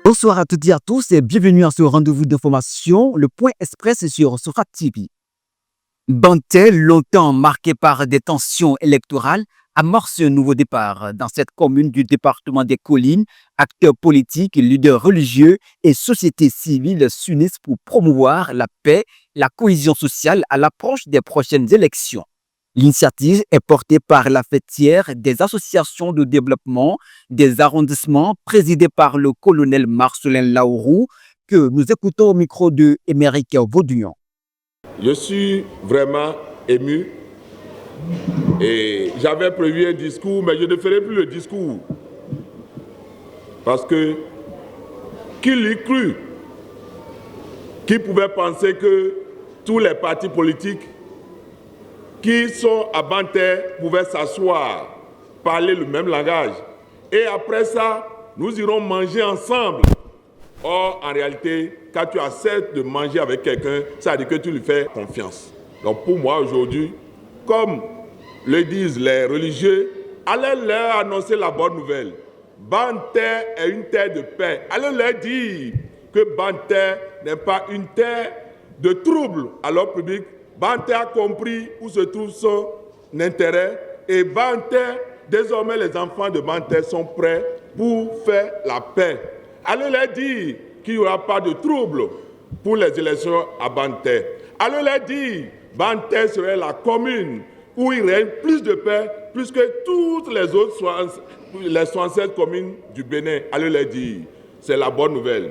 Bonsoir à toutes et à tous et bienvenue à ce rendez-vous d'information, le point express sur Sora TV. Bantel, longtemps marqué par des tensions électorales, amorce un nouveau départ. Dans cette commune du département des Collines, acteurs politiques, leaders religieux et sociétés civiles s'unissent pour promouvoir la paix et la cohésion sociale à l'approche des prochaines élections. L'initiative est portée par la fêtière des associations de développement des arrondissements présidée par le colonel Marcelin Laourou, que nous écoutons au micro de Émeric Vauduyon. Je suis vraiment ému et j'avais prévu un discours, mais je ne ferai plus le discours. Parce que qui l'eût cru? Qui pouvait penser que tous les partis politiques qui sont à Bantel pouvaient s'asseoir, parler le même langage. Et après ça, nous irons manger ensemble. Or, en réalité, quand tu acceptes de manger avec quelqu'un, ça veut dire que tu lui fais confiance. Donc pour moi aujourd'hui, comme le disent les religieux, allez leur annoncer la bonne nouvelle. Bantel est une terre de paix. Allez leur dire que Bantel n'est pas une terre de trouble à l'ordre public. Bantel a compris où se trouve son intérêt et Bantel, désormais les enfants de Bantel sont prêts pour faire la paix. Allez leur dire qu'il n'y aura pas de trouble pour les élections à Bantel. Allez leur dire que Bantel serait la commune où il règne plus de paix, plus que toutes les autres 67 communes du Bénin. Allez leur dire, c'est la bonne nouvelle.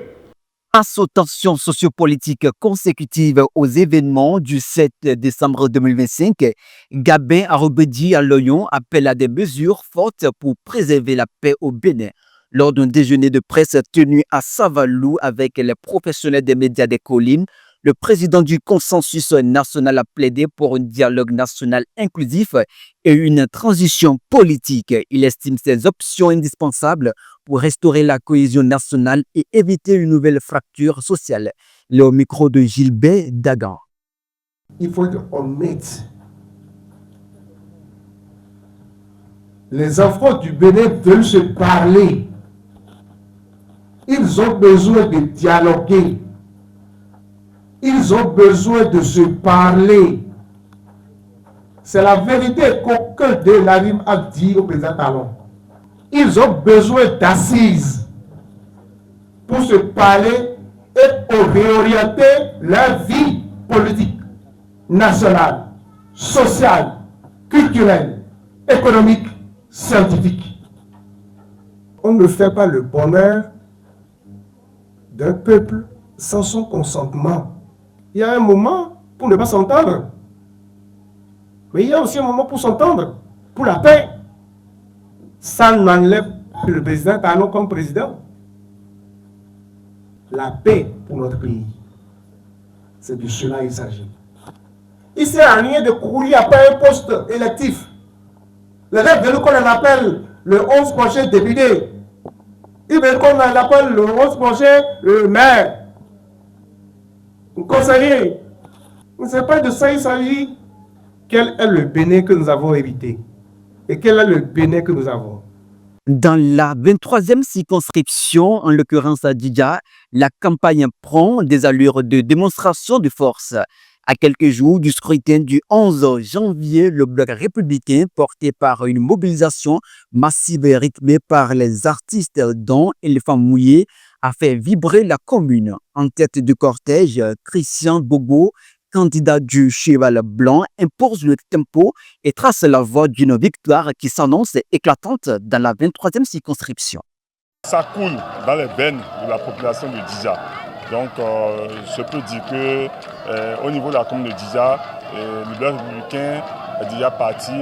Face aux tensions sociopolitiques consécutives aux événements du 7 décembre 2025, Gabin Arobedi à Loyon appelle à des mesures fortes pour préserver la paix au Bénin. Lors d'un déjeuner de presse tenu à Savalou avec les professionnels des médias des Collines, le président du consensus national a plaidé pour un dialogue national inclusif et une transition politique. Il estime ces options indispensables pour restaurer la cohésion nationale et éviter une nouvelle fracture sociale. Le micro de Gilbert Dagan. Il faut qu'on mette les enfants du Bénin veulent se parler. Ils ont besoin de dialoguer. Ils ont besoin de se parler. C'est la vérité qu'aucun de l'ARIM a dit au président Talon. Ils ont besoin d'assises pour se parler et pour réorienter leur vie politique, nationale, sociale, culturelle, économique, scientifique. On ne fait pas le bonheur d'un peuple sans son consentement. Il y a un moment pour ne pas s'entendre. Mais il y a aussi un moment pour s'entendre, pour la paix. Ça n'enlève pas le président Talon comme président. La paix pour notre pays. C'est de cela qu'il s'agit. Il ne sert à rien de courir après un poste électif. Le rêve de nous qu'on appelle le 11 prochain député. Il veut qu'on appelle le 11 prochain maire. Conseiller. Ce n'est pas de ça il s'agit. Quel est le Bénin que nous avons hérité? Et quel est le Bénin que nous avons? Dans la 23e circonscription, en l'occurrence à Djidja, la campagne prend des allures de démonstration de force. À quelques jours du scrutin du 11 janvier, le bloc républicain, porté par une mobilisation massive et rythmée par les artistes dont Éléphant Mouillé, a fait vibrer la commune. En tête du cortège, Christian Bogo, candidat du Cheval Blanc, impose le tempo et trace la voie d'une victoire qui s'annonce éclatante dans la 23e circonscription. Ça coule dans les veines de la population de Djidja. Donc, je peux dire qu'au niveau de la commune de Djidja, le bloc républicain est déjà parti.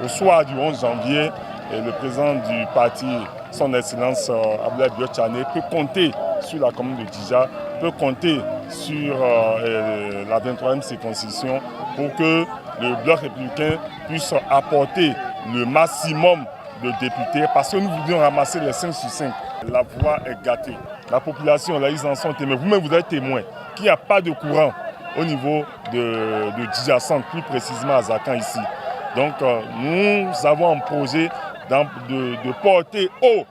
Au soir du 11 janvier, le président du parti, son Excellence Abdoulaye Biotchane, peut compter sur la commune de Djidja, peut compter sur la 23e circonscription pour que le bloc républicain puisse apporter le maximum de députés parce que nous voulions ramasser les 5 sur 5. La voie est gâtée. La population, là, ils en sont témoins. Vous-même, vous êtes témoins qu'il n'y a pas de courant au niveau de Djidja Centre, plus précisément à Zakan ici. Donc, nous avons un projet de porter haut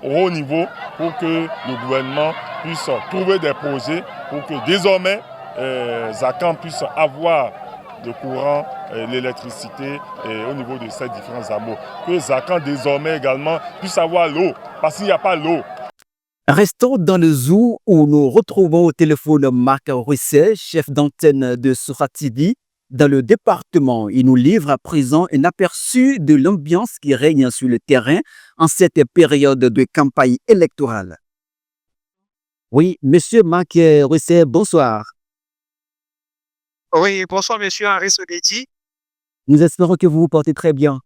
au haut niveau pour que le gouvernement puisse trouver des projets pour que désormais Zakan puisse avoir le courant, l'électricité au niveau de ces différents hameaux. Que Zakan désormais également puisse avoir l'eau, parce qu'il n'y a pas l'eau. Restons dans le zoo où nous retrouvons au téléphone Marc Rousset, chef d'antenne de Sourah TV. Dans le département, il nous livre à présent un aperçu de l'ambiance qui règne sur le terrain en cette période de campagne électorale. Oui, monsieur Marc Rousset, bonsoir. Oui, bonsoir, monsieur Henri Sodetti. Nous espérons que vous vous portez très bien.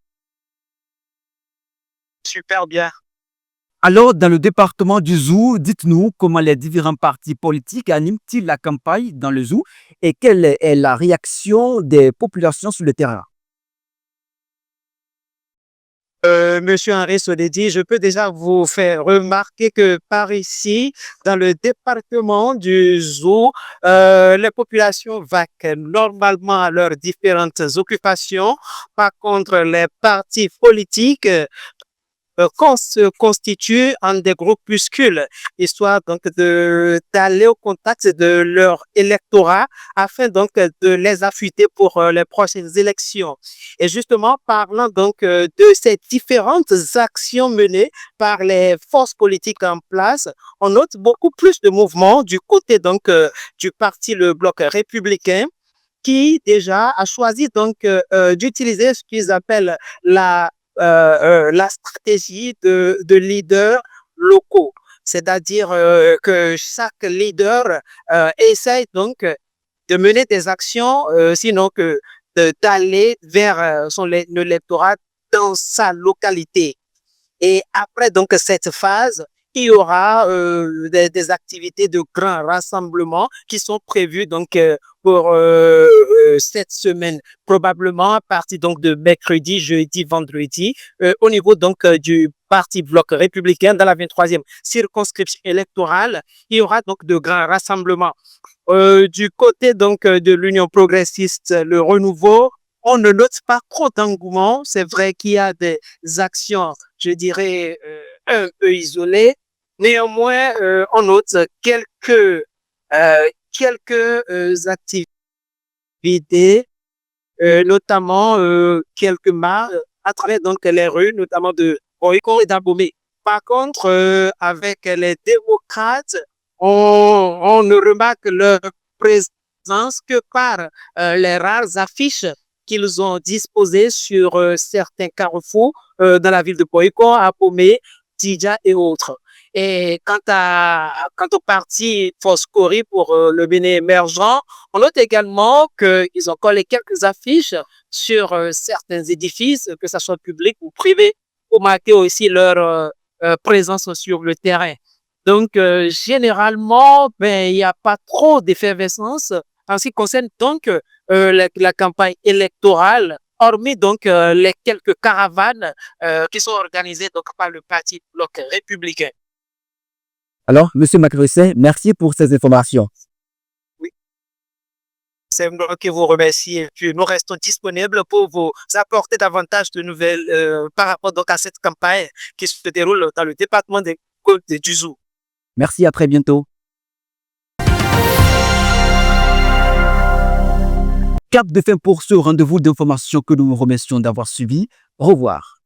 Super bien. Alors, dans le département du Zou, dites-nous comment les différents partis politiques animent-ils la campagne dans le Zou et quelle est la réaction des populations sur le terrain? Monsieur Henri Sodetti, je peux déjà vous faire remarquer que par ici, dans le département du Zou, les populations vaquent normalement à leurs différentes occupations. Par contre, les partis politiques se constituent en des groupuscules, histoire donc d'aller au contact de leur électorat afin donc de les affûter pour les prochaines élections. Et justement, parlant donc de ces différentes actions menées par les forces politiques en place, on note beaucoup plus de mouvements du côté donc du parti le Bloc républicain, qui déjà a choisi donc d'utiliser ce qu'ils appellent la stratégie de leaders locaux. C'est-à-dire que chaque leader essaye donc de mener des actions, sinon que d'aller vers son électorat dans sa localité. Et après donc cette phase, il y aura des activités de grands rassemblements qui sont prévues donc pour cette semaine, probablement à partir donc de mercredi, jeudi, vendredi, au niveau donc du parti Bloc républicain dans la 23e circonscription électorale. Il y aura donc de grands rassemblements. Du côté donc de l'Union progressiste, le renouveau, on ne note pas trop d'engouement. C'est vrai qu'il y a des actions, je dirais, un peu isolées. Néanmoins, on note quelques activités, notamment quelques marches à travers donc les rues, notamment de Oiko et d'Abomey. Par contre, avec les démocrates, on ne remarque leur présence que par les rares affiches qu'ils ont disposées sur certains carrefours dans la ville de Oiko, Abomey, Tidja et autres. Et quant au parti Foscori pour le Bénin émergent, on note également qu'ils ont collé quelques affiches sur certains édifices, que ce soit public ou privé, pour marquer aussi leur présence sur le terrain. Donc, généralement, il n'y a pas trop d'effervescence en ce qui concerne donc la campagne électorale, hormis donc les quelques caravanes qui sont organisées donc par le parti Bloc républicain. Alors, monsieur Marc Rousset, merci pour ces informations. Oui. C'est moi qui vous remercie et puis nous restons disponibles pour vous apporter davantage de nouvelles par rapport donc à cette campagne qui se déroule dans le département des Côtes du Zou. Merci, à très bientôt. Cap de fin pour ce rendez-vous d'information que nous vous remercions d'avoir suivi. Au revoir.